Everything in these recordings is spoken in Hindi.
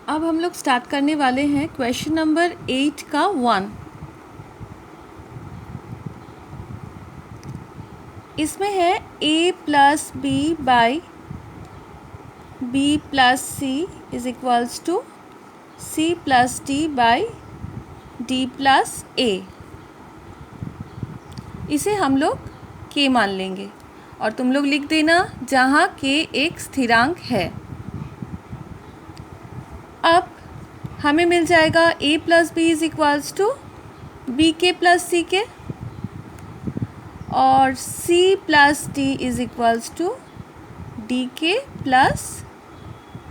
अब हम लोग स्टार्ट करने वाले हैं क्वेश्चन नंबर 8 का 1। इसमें है a plus B by B plus C is equals to C plus D by D plus A. इसे हम लोग k मान लेंगे और तुम लोग लिख देना जहाँ k एक स्थिरांक है। अब हमें मिल जाएगा a plus B is equals to b k plus c k और c plus D is equals to D k plus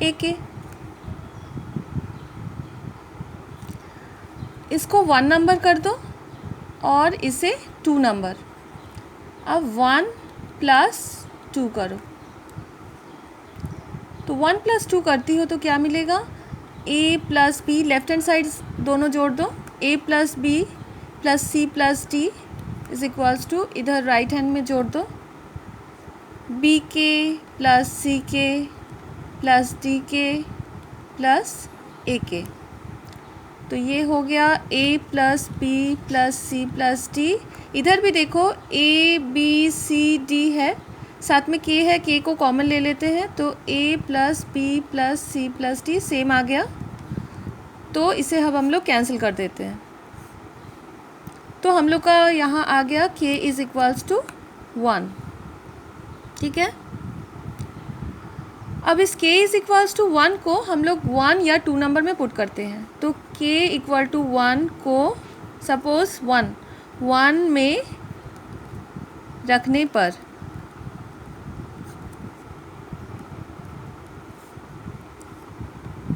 A k. इसको 1 नंबर कर दो और इसे 2 नंबर। अब 1 प्लस 2 करो तो 1 प्लस 2 करती हो तो क्या मिलेगा, a plus b, left hand side दोनों जोड़ दो, a plus B plus C plus D is equals to इधर राइट हैंड में जोड़ दो बी के प्लस सी के प्लस डी के प्लस ए के। तो ये हो गया a plus B plus C plus d. इधर भी देखो a बी सी डी है, साथ में k है, k को कॉमन ले लेते हैं तो a plus B plus C plus D same आ गया। तो इसे अब हम लोग कैंसिल कर देते हैं तो हम लोग का यहाँ आ गया k इज इक्वल्स टू 1। ठीक है, अब इस k इज इक्वल्स टू 1 को हम लोग 1 या 2 नंबर में पुट करते हैं तो k इक्वल टू 1 को सपोज 1 में रखने पर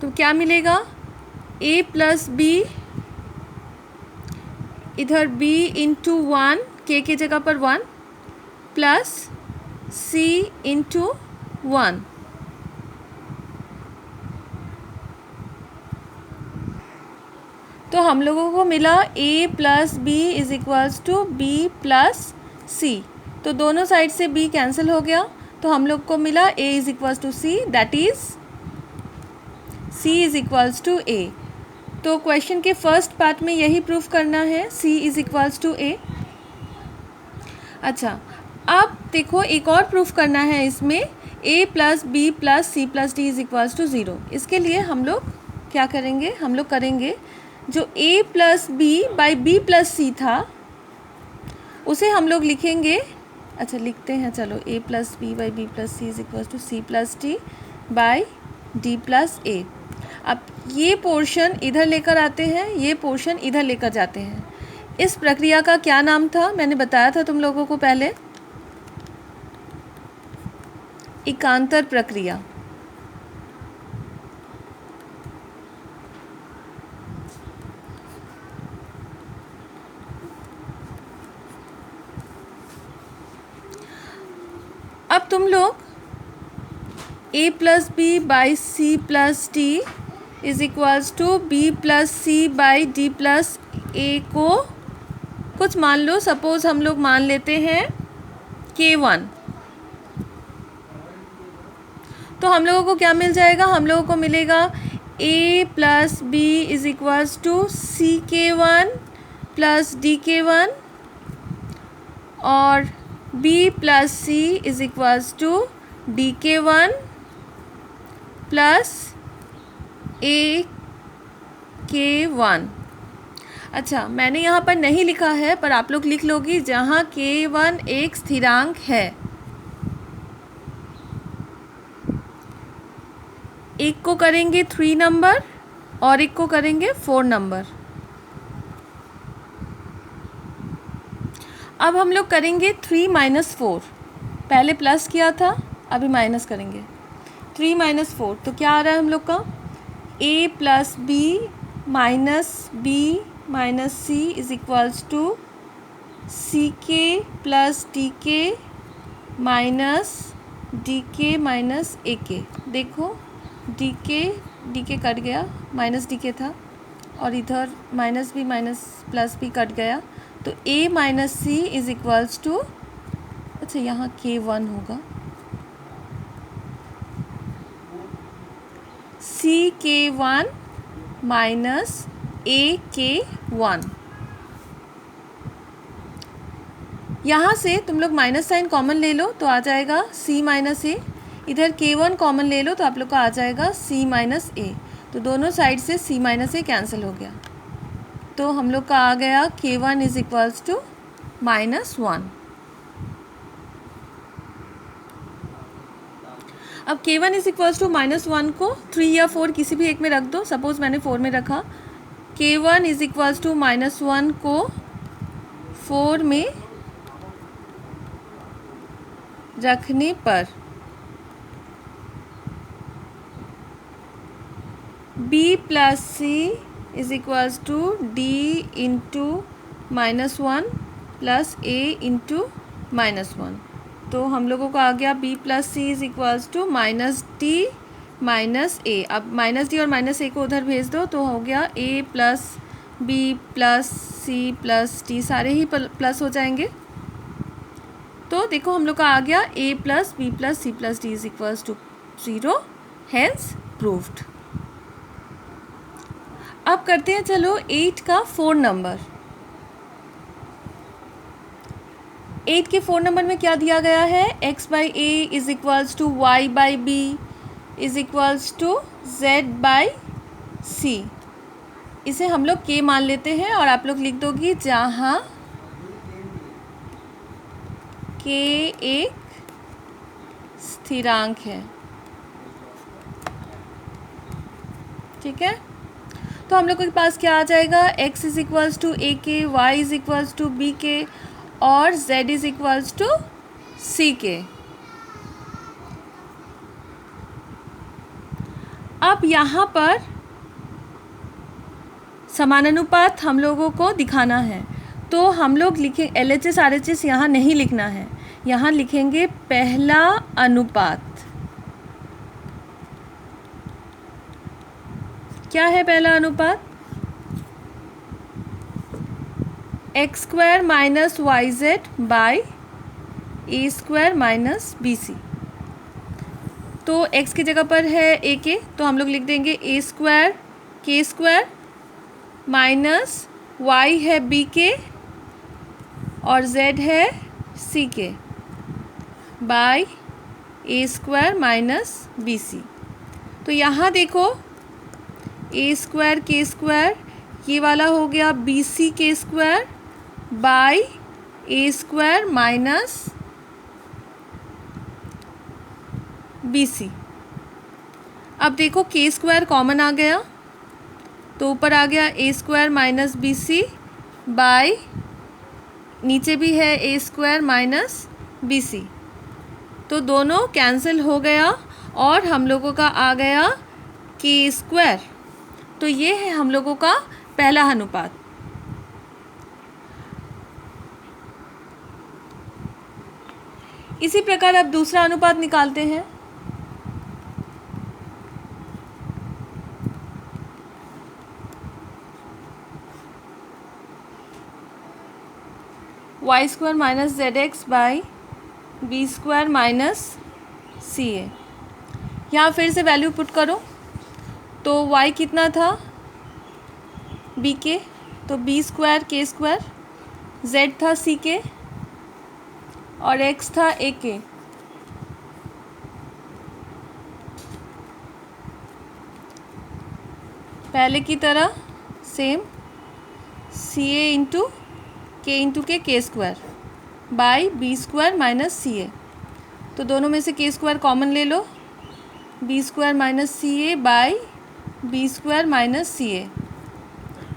तो क्या मिलेगा, a प्लस बी, इधर b इंटू 1, k की जगह पर 1 प्लस c इंटू 1। तो हम लोगों को मिला a plus B is equals to B plus C. तो दोनों साइड से b कैंसिल हो गया तो हम लोग को मिला a is equals to c, that is c is equals to a। तो क्वेश्चन के फर्स्ट पार्ट में यही प्रूफ करना है, c is equals to a। अच्छा, अब देखो एक और प्रूफ करना है इसमें, a plus B plus C plus D is equals to 0। इसके लिए हम लोग क्या करेंगे, हम लोग करेंगे जो a plus B by B plus C था उसे हम लोग लिखेंगे, अच्छा लिखते हैं, चलो a plus B by B plus C is equals to C plus D by D plus A. अब ये पोर्शन इधर लेकर आते हैं, ये पोर्शन इधर लेकर जाते हैं। इस प्रक्रिया का क्या नाम था, मैंने बताया था तुम लोगों को पहले, एकांतर प्रक्रिया। अब तुम लोग a plus B by C plus D is equals to B plus C by D plus A को कुछ मान लो, सपोज हम लोग मान लेते हैं k1। तो हम लोगों को क्या मिल जाएगा, हम लोगों को मिलेगा a plus B is equals to C K one plus D K one और b plus C is equals to D K one plus A K one. अच्छा, मैंने यहाँ पर नहीं लिखा है पर आप लोग लिख लोगी, जहाँ k1 एक स्थिरांक है। एक को करेंगे 3 नंबर और एक को करेंगे 4 नंबर। अब हम लोग करेंगे 3 माइनस 4, पहले प्लस किया था अभी माइनस करेंगे। 3 माइनस 4 तो क्या आ रहा है हम लोग का, a plus B minus C is equals to सी के plus D K minus D K minus A K. देखो डी के कट गया, माइनस डी के था और इधर minus b minus plus b cut गया तो a minus C is equals to, अच्छा यहाँ k1 होगा, CK1 माइनस AK1। यहाँ से तुम लोग माइनस साइन कॉमन ले लो तो आ जाएगा C माइनस ए, इधर K1 कॉमन ले लो तो आप लोग का आ जाएगा C माइनस ए। तो दोनों साइड से C माइनस ए कैंसिल हो गया, तो हम लोग का आ गया K1 इज इक्वल्स टू -1। अब K1 इज इक्वल्स टू -1 को 3 या 4 किसी भी एक में रख दो। सपोज मैंने 4 में रखा। K1 इज इक्वल्स टू -1 को 4 में रखने पर B plus C is equals to D into -1 plus A into -1। तो हम लोगों को आ गया B plus C is equals to -D minus A। अब -D और -A को उधर भेज दो तो हो गया A plus B plus C plus D, सारे ही प्लस हो जाएंगे। तो देखो हम लोग का आ गया A plus B plus C plus D is equals to 0, hence proved. अब करते हैं चलो 8 का 4 नंबर। 8 के 4 नंबर में क्या दिया गया है? x by A is equals to Y by B is equals to z by C. इसे हम लोग k मान लेते हैं और आप लोग लिख दोगी जहाँ k एक स्थिरांक है। ठीक है, तो हम लोग के पास क्या आ जाएगा? x is equals to a k, y is equals to b k और z is equals to C k. अब यहाँ पर समानानुपात हम लोगों को दिखाना है, तो हम लोग लिखें LHS RHS यहाँ नहीं लिखना है, यहाँ लिखेंगे पहला अनुपात। क्या है पहला अनुपात? X square minus y z by a square minus B C. तो x की जगह पर है ए के, तो हम लोग लिख देंगे a square k square minus y है बी के और z है c k by a square minus B C. तो यहाँ देखो ए स्क्वायर के स्क्वायर, ये वाला हो गया b c k square by a square minus B c. अब देखो के स्क्वायर कॉमन आ गया, तो ऊपर आ गया A square minus B C by नीचे भी है A square minus B C. तो दोनों कैंसिल हो गया और हम लोगों का आ गया के स्क्वायर। तो ये है हम लोगों का पहला अनुपात। इसी प्रकार अब दूसरा अनुपात निकालते हैं। Y square minus Z x by B square minus C A. यहाँ फिर से वैल्यू पुट करो, तो y कितना था b के, तो b square k square, z था c के और x था a के। पहले की तरह same C A into K K square by B square minus C A. तो दोनों में से के स्क्वायर कॉमन ले लो, B square minus C A by B square minus C A.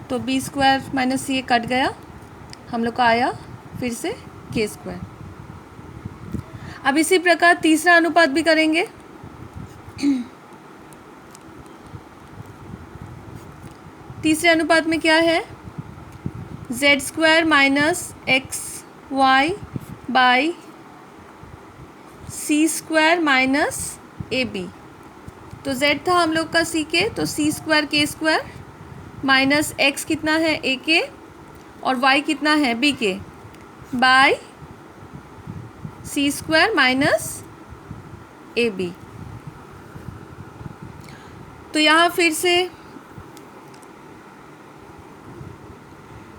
तो B square minus C A cut गया, हम लोग का आया फिर से के स्क्वायर। अब इसी प्रकार तीसरा अनुपात भी करेंगे। तीसरे अनुपात में क्या है? Z square minus x y by c square minus a b. तो z था हम लोग का c के, तो c square k square minus x कितना है a के और y कितना है b k by c square minus a b. तो यहाँ फिर से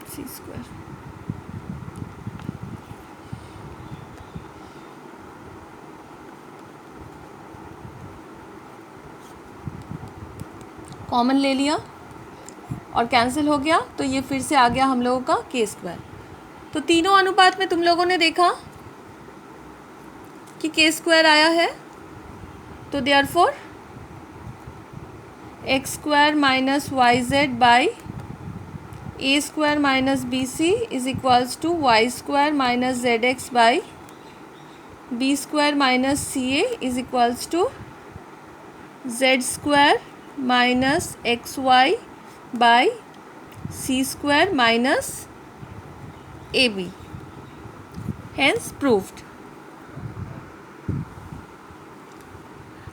सी स्क्वायर, कॉमन ले लिया और कैंसिल हो गया, तो ये फिर से आ गया हम लोगों का के स्क्वायर। तो तीनों अनुपात में तुम लोगों ने देखा कि के स्क्वायर आया है, तो therefore x square minus y z by a square minus B c is equals to y square minus Z x by B square minus C a is equals to z square minus x y by c square minus a b, hence proved.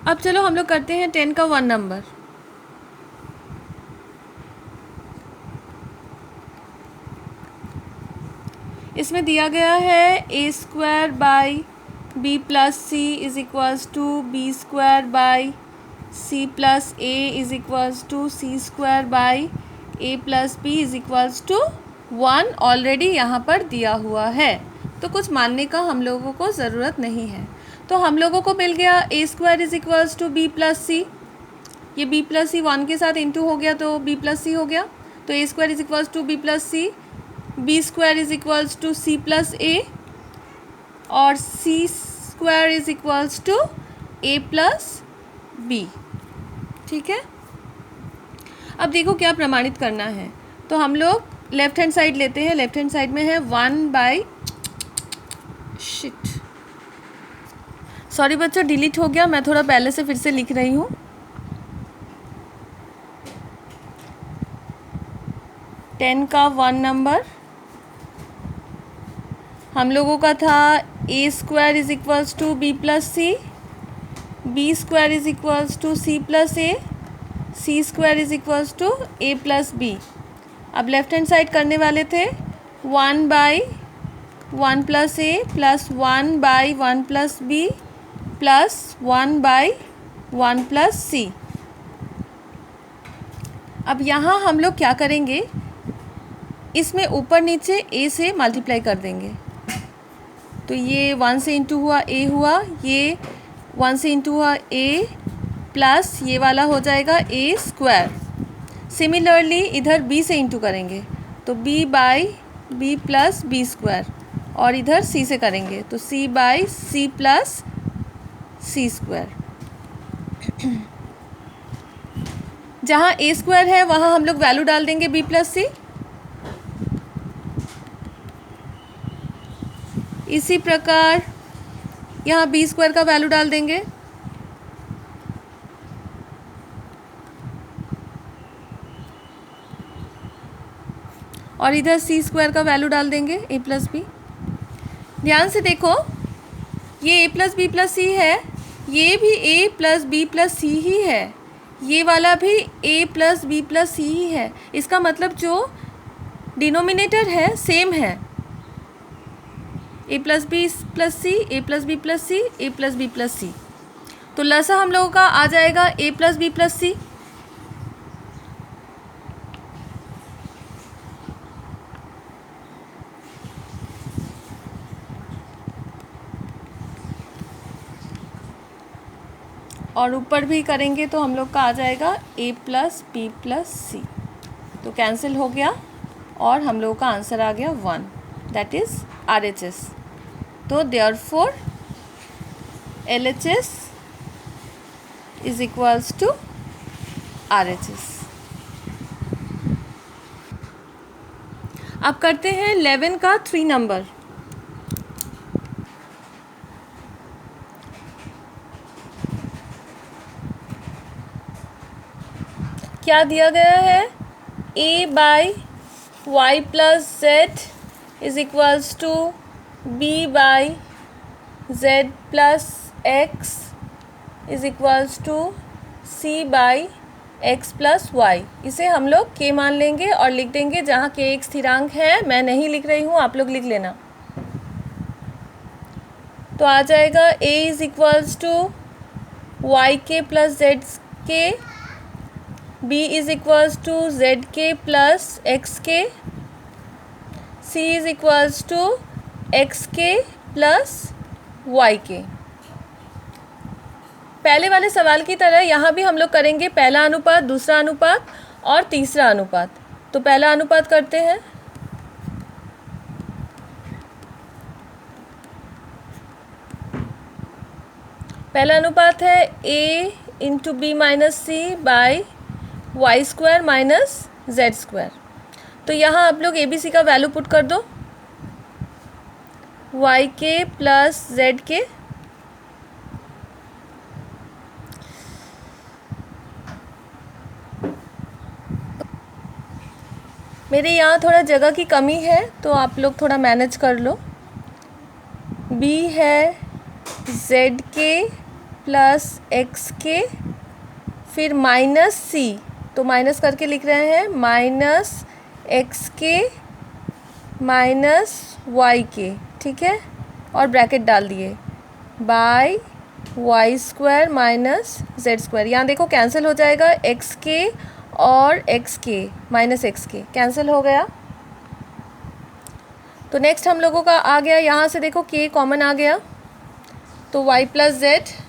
अब चलो हम लोग करते हैं 10 का 1 नंबर। इसमें दिया गया है A square by B plus C is equals to B square by C plus A is equals to C square by A plus B is equals to 1 already यहाँ पर दिया हुआ है, तो कुछ मानने का हम लोगों को ज़रूरत नहीं है। तो हम लोगों को मिल गया A square is equals to B plus C, ये बी प्लस सी 1 के साथ इंटू हो गया तो बी प्लस सी हो गया, तो A square is equals to B plus C, B square is equals to C plus A और C square is equals to A plus B. ठीक है, अब देखो क्या प्रमाणित करना है। तो हम लोग लेफ्ट हैंड साइड लेते हैं, लेफ्ट हैंड साइड में है 1 बाई, शिट सॉरी बच्चों डिलीट हो गया, मैं थोड़ा पहले से फिर से लिख रही हूँ। टेन का 1 नंबर हम लोगों का था A square is equals to B plus C, B square is equals to C plus A, C square is equals to A plus B. अब लेफ्ट हैंड साइड करने वाले थे 1 by 1 plus A plus 1 by 1 plus B plus 1 by 1 plus C. अब यहाँ हम लोग क्या करेंगे, इसमें ऊपर नीचे ए से मल्टीप्लाई कर देंगे, तो ये 1 से इंटू हुआ ए हुआ, ये 1 से इंटू हुआ ए प्लस ये वाला हो जाएगा ए स्क्वायर। सिमिलरली इधर बी से इंटू करेंगे तो B by B plus B square, और इधर सी से करेंगे तो C by C plus C square. जहाँ ए स्क्वायर है वहाँ हम लोग वैल्यू डाल देंगे बी प्लस सी। इसी प्रकार यहाँ बी स्क्वायर का वैल्यू डाल देंगे, और इधर सी स्क्वायर का वैल्यू डाल देंगे ए प्लस बी। ध्यान से देखो, ये ए प्लस बी प्लस सी है, ये भी ए प्लस बी प्लस सी ही है, ये वाला भी ए प्लस बी प्लस सी ही है। इसका मतलब जो डिनोमिनेटर है सेम है, ए प्लस बी प्लस सी, ए प्लस बी प्लस सी, ए प्लस बी प्लस सी। तो लसा हम लोगों का आ जाएगा ए प्लस बी प्लस सी। और ऊपर भी करेंगे तो हम लोग का आ जाएगा ए प्लस बी प्लस सी, तो कैंसिल हो गया और हम लोगों का आंसर आ गया 1, दैट इज़ RHS। तो therefore LHS is equals to RHS। अब करते हैं 11 का 3 नंबर। क्या दिया गया है, a by y plus z is equals to b by z plus x is equals to c by x plus y. इसे हम लोग k मान लेंगे और लिख देंगे, जहाँ k एक स्थिरांक है, मैं नहीं लिख रही हूँ, आप लोग लिख लेना। तो आ जाएगा a is equals to y k plus z k b is equals to z k plus x k, c is equals to x k plus y k. पहले वाले सवाल की तरह यहाँ भी हम लोग करेंगे पहला अनुपात, दूसरा अनुपात और तीसरा अनुपात। तो पहला अनुपात करते हैं। पहला अनुपात है a into b minus c by y square minus z square. तो यहाँ आप लोग ABC का वैल्यू पुट कर दो, वाई के प्लस जेड के, मेरे यहाँ थोड़ा जगह की कमी है तो आप लोग थोड़ा मैनेज कर लो। b है जेड के प्लस एक्स के, फिर माइनस सी, तो माइनस करके लिख रहे हैं minus x k minus y k, ठीक है, और ब्रैकेट डाल दिए by y square minus z square. यहाँ देखो कैंसिल हो जाएगा, एक्स के और एक्स के माइनस एक्स के कैंसिल हो गया। तो नेक्स्ट हम लोगों का आ गया, यहाँ से देखो के कॉमन आ गया, तो y प्लस जेड।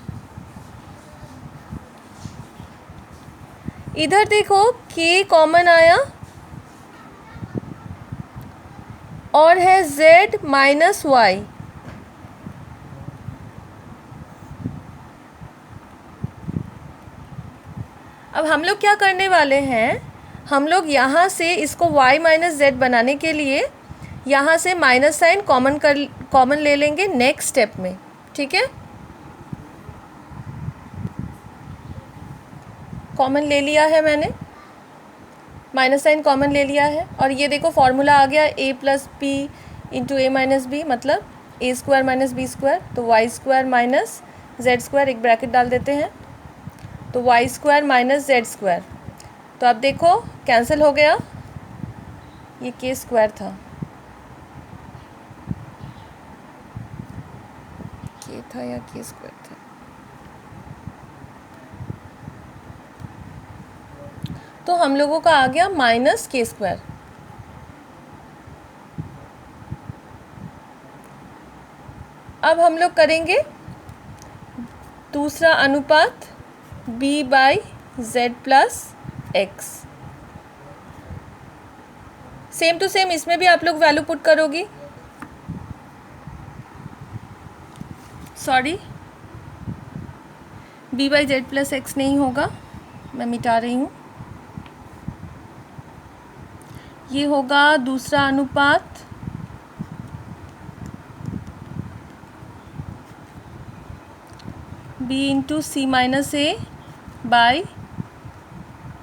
इधर देखो k कॉमन आया और है z माइनस वाई। अब हम लोग क्या करने वाले हैं, हम लोग यहाँ से इसको y माइनस जेड बनाने के लिए यहाँ से माइनस साइन कॉमन ले लेंगे नेक्स्ट स्टेप में, ठीक है। कॉमन ले लिया है मैंने, माइनस साइन कॉमन ले लिया है, और ये देखो फॉर्मूला आ गया a plus b into a minus b, मतलब a square minus b square, तो y square minus z square, एक ब्रैकेट डाल देते हैं, तो y square minus z square. तो अब देखो कैंसिल हो गया, ये के स्क्वायर था, के था या के स्क्वायर था, तो हम लोगों का आ गया माइनस के स्क्वायर। अब हम लोग करेंगे दूसरा अनुपात b by z plus x. Same to same इसमें भी आप लोग वैल्यू पुट करोगी, sorry b by z plus x नहीं होगा, मैं मिटा रही हूँ। ये होगा दूसरा अनुपात b into c minus a by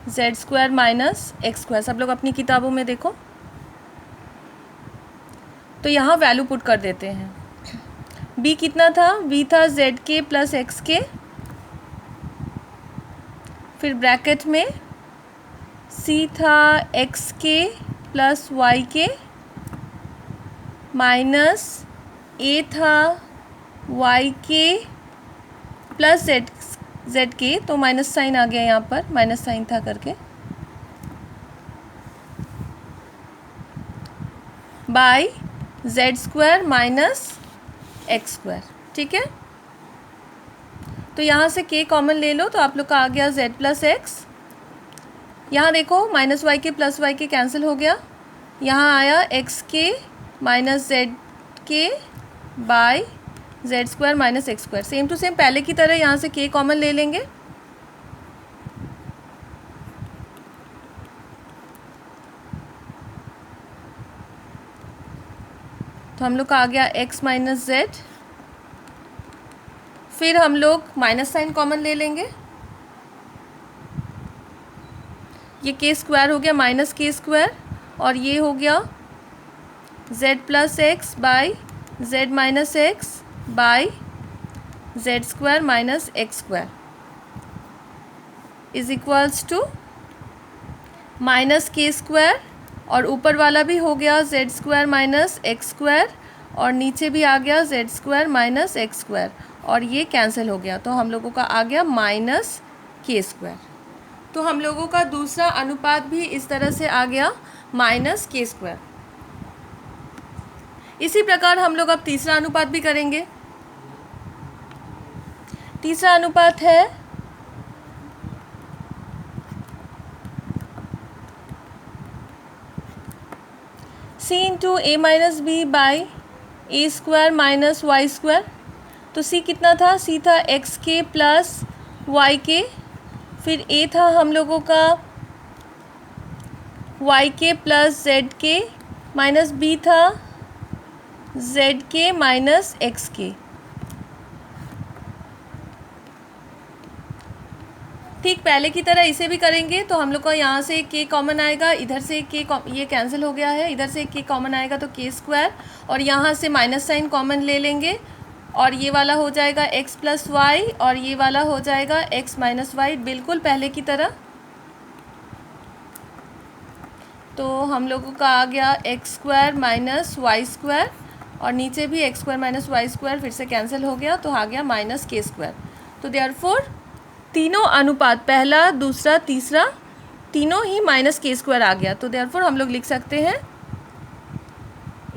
z square minus x square. सब लोग अपनी किताबों में देखो, तो यहाँ वैल्यू पुट कर देते हैं। b कितना था, b था जेड के प्लस एक्स के, फिर ब्रैकेट में c था एक्स के प्लस वाई के, माइनस a था वाई के प्लस जेड के, तो माइनस साइन आ गया यहाँ पर, माइनस साइन था करके, by z square minus x square, ठीक है। तो यहाँ से k कॉमन ले लो, तो आप लोग का आ गया z प्लस एक्स। यहाँ देखो minus y k plus y k cancel हो गया, यहाँ आया x k minus z k by z square minus x square. Same to same पहले की तरह यहाँ से k कॉमन ले लेंगे, तो हम लोग का आ गया x माइनस जेड। फिर हम लोग माइनस साइन कॉमन ले लेंगे, ये के स्क्वायर हो गया माइनस के स्क्वायर, और ये हो गया z plus x by z minus x by z square minus x square is equals to minus k square, और ऊपर वाला भी हो गया z square minus x square, और नीचे भी आ गया z square minus x square, और ये कैंसिल हो गया, तो हम लोगों का आ गया माइनस के स्क्वायर। तो हम लोगों का दूसरा अनुपात भी इस तरह से आ गया -k²। इसी प्रकार हम लोग अब तीसरा अनुपात भी करेंगे। तीसरा अनुपात है c into a minus b by a² minus y²। तो c कितना था? c था xk प्लस yk, फिर a था हम लोगों का yk plus zk, minus b था zk माइनस xk। ठीक पहले की तरह इसे भी करेंगे। तो हम लोग का यहाँ से k कॉमन आएगा, इधर से k ये कैंसिल हो गया है, इधर से k कॉमन आएगा तो k², और यहाँ से माइनस साइन कॉमन ले लेंगे और ये वाला हो जाएगा x प्लस वाई और ये वाला हो जाएगा x माइनस वाई, बिल्कुल पहले की तरह। तो हम लोगों का आ गया x² माइनस y² और नीचे भी x² माइनस y² फिर से कैंसिल हो गया तो आ गया -k²। तो देयरफॉर तीनों अनुपात, पहला दूसरा तीसरा, तीनों ही -k² आ गया। तो देयरफॉर हम लोग लिख सकते हैं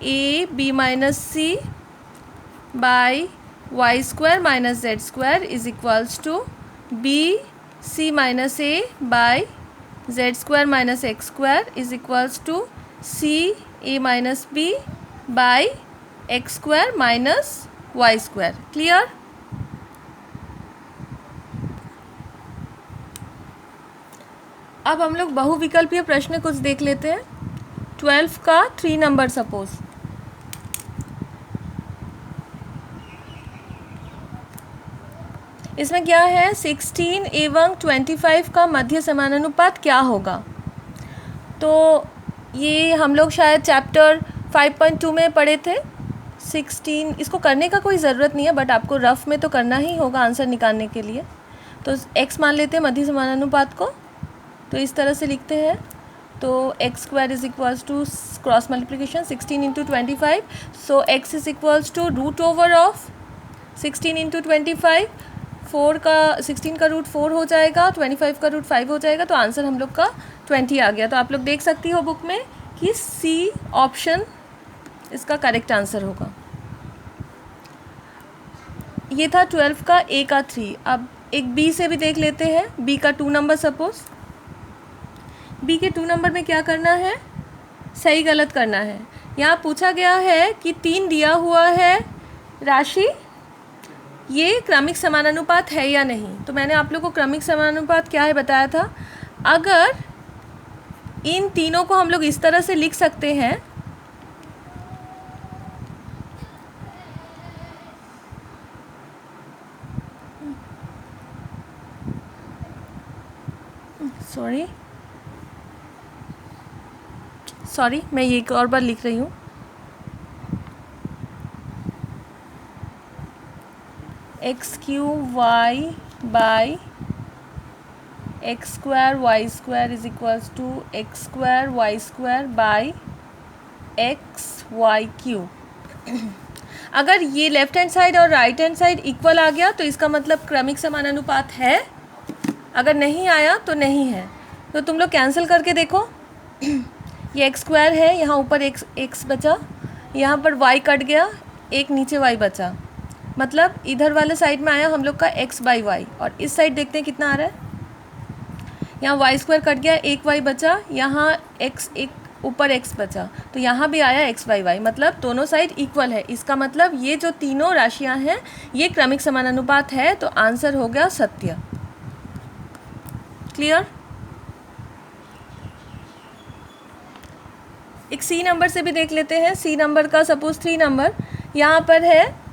a b minus c by y² minus z² is equals to b c minus a by z² minus x² is equals to c a minus b by x² minus y²। Clear? अब हम लोग बहुविकल्पीय प्रश्न कुछ देख लेते हैं। 12 का 3 नंबर सपोज। इसमें क्या है? 16 एवं 25 का मध्य समानुपात क्या होगा? तो ये हम लोग शायद चैप्टर 5.2 में पढ़े थे। 16, इसको करने का कोई ज़रूरत नहीं है, बट आपको रफ में तो करना ही होगा आंसर निकालने के लिए। तो x मान लेते हैं मध्य समानुपात को, तो इस तरह से लिखते हैं। तो x² is equals to cross multiplication 16 into 25, so x is equals to root over of 16 into 25। 16 का रूट 4 हो जाएगा, 25 का रूट 5 हो जाएगा, तो आंसर हम लोग का 20 आ गया। तो आप लोग देख सकती हो बुक में कि सी ऑप्शन इसका करेक्ट आंसर होगा। ये था 12 का a का 3। अब एक b से भी देख लेते हैं। b का 2 नंबर सपोज। b के 2 नंबर में क्या करना है? सही गलत करना है। यहाँ पूछा गया है कि 3 दिया हुआ है राशि, ये क्रमिक समानुपात है या नहीं। तो मैंने आप लोग को क्रमिक समानुपात क्या है बताया था। अगर इन तीनों को हम लोग इस तरह से लिख सकते हैं, सॉरी मैं ये एक और बार लिख रही हूँ। x³ by x² is equals to x² by xy³। अगर ये लेफ्ट हैंड साइड और राइट हैंड साइड इक्वल आ गया तो इसका मतलब क्रमिक समानुपात है, अगर नहीं आया तो नहीं है। तो तुम लोग कैंसिल करके देखो। ये x² है, यहाँ ऊपर x बचा, यहाँ पर y कट गया, एक नीचे y बचा, मतलब इधर वाले साइड में आया हम लोग का x बाई वाई। और इस साइड देखते हैं कितना आ रहा है। यहाँ y² कट गया, एक y बचा, यहाँ x एक ऊपर x बचा, तो यहाँ भी आया x बाई वाई, मतलब दोनों साइड इक्वल है। इसका मतलब ये जो तीनों राशियाँ हैं ये क्रमिक समानुपात है, तो आंसर हो गया सत्य। क्लियर? एक सी नंबर से भी देख लेते हैं। सी नंबर का सपोज 3 नंबर यहाँ पर है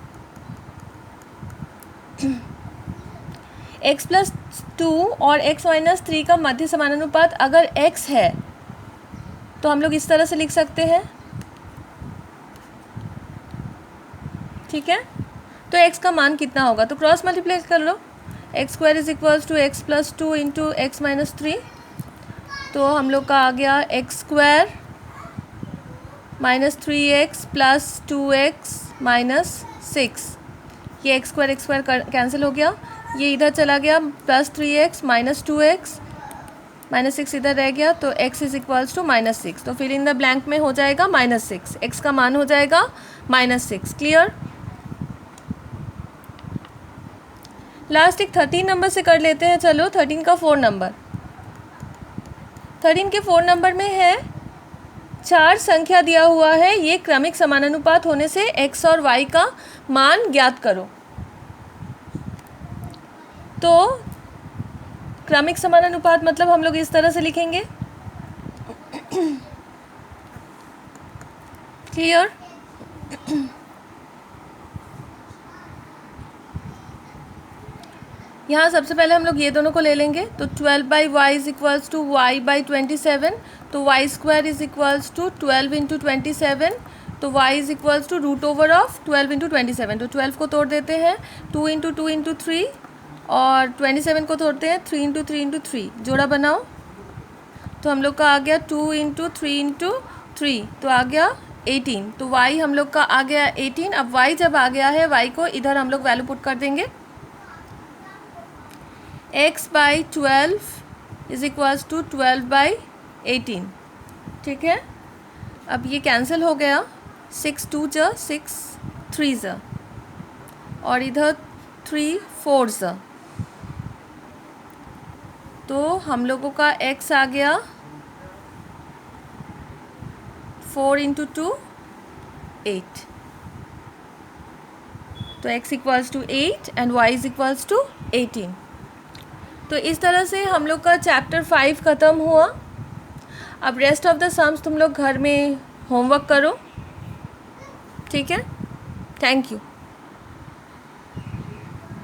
x प्लस 2 और x माइनस 3 का मध्य समानुपात अगर x है तो हम लोग इस तरह से लिख सकते हैं। ठीक है, तो x का मान कितना होगा? तो क्रॉस मल्टीप्लाई कर लो। x² is equals to x plus 2 into x minus 3। तो हम लोग का आ गया x² minus 3x plus 2x minus 6। ये x² कैंसिल हो गया, ये इधर चला गया, प्लस 3x माइनस 2x -6 इधर रह गया तो x इज इक्वल्स टू -6, तो फिल इन द ब्लैंक में हो जाएगा -6, x का मान हो जाएगा -6। क्लियर। लास्ट एक 13 नंबर से कर लेते हैं। चलो 13 का 4 नंबर, 13 के 4 नंबर में है 4 संख्या दिया हुआ है, ये क्रमिक समानुपात होने से x और y का मान ज्ञात करो। तो क्रमिक समानुपात मतलब हम लोग इस तरह से लिखेंगे। क्लियर। यहाँ सबसे पहले हम लोग ये दोनों को ले लेंगे, तो 12/y is equals to y/27, तो y² is equals to 12 into 27, तो y इज इक्वल्स टू √ओवर 12 इंटू 27, तो 12 को तोड़ देते हैं 2 इंटू 2 इंटू 3, और 27 को तोड़ते हैं 3 इंटू 3 इंटू 3, जोड़ा बनाओ तो हम लोग का आ गया 2 इंटू 3 इंटू 3, तो आ गया 18, तो y हम लोग का आ गया 18। अब y जब आ गया है, y को इधर हम लोग वैल्यू पुट कर देंगे, x/12 इज इक्वल्स टू 12/18। ठीक है, अब ये कैंसिल हो गया, 6 2 ज 6 3 ज, और इधर 3 4 ज, तो हम लोगों का x आ गया 4 इंटू 2 8, तो x equals to 8 and y is equals to 18। तो इस तरह से हम लोग का चैप्टर 5 ख़त्म हुआ। अब रेस्ट ऑफ द सम्स तुम लोग घर में होमवर्क करो। ठीक है, थैंक यू।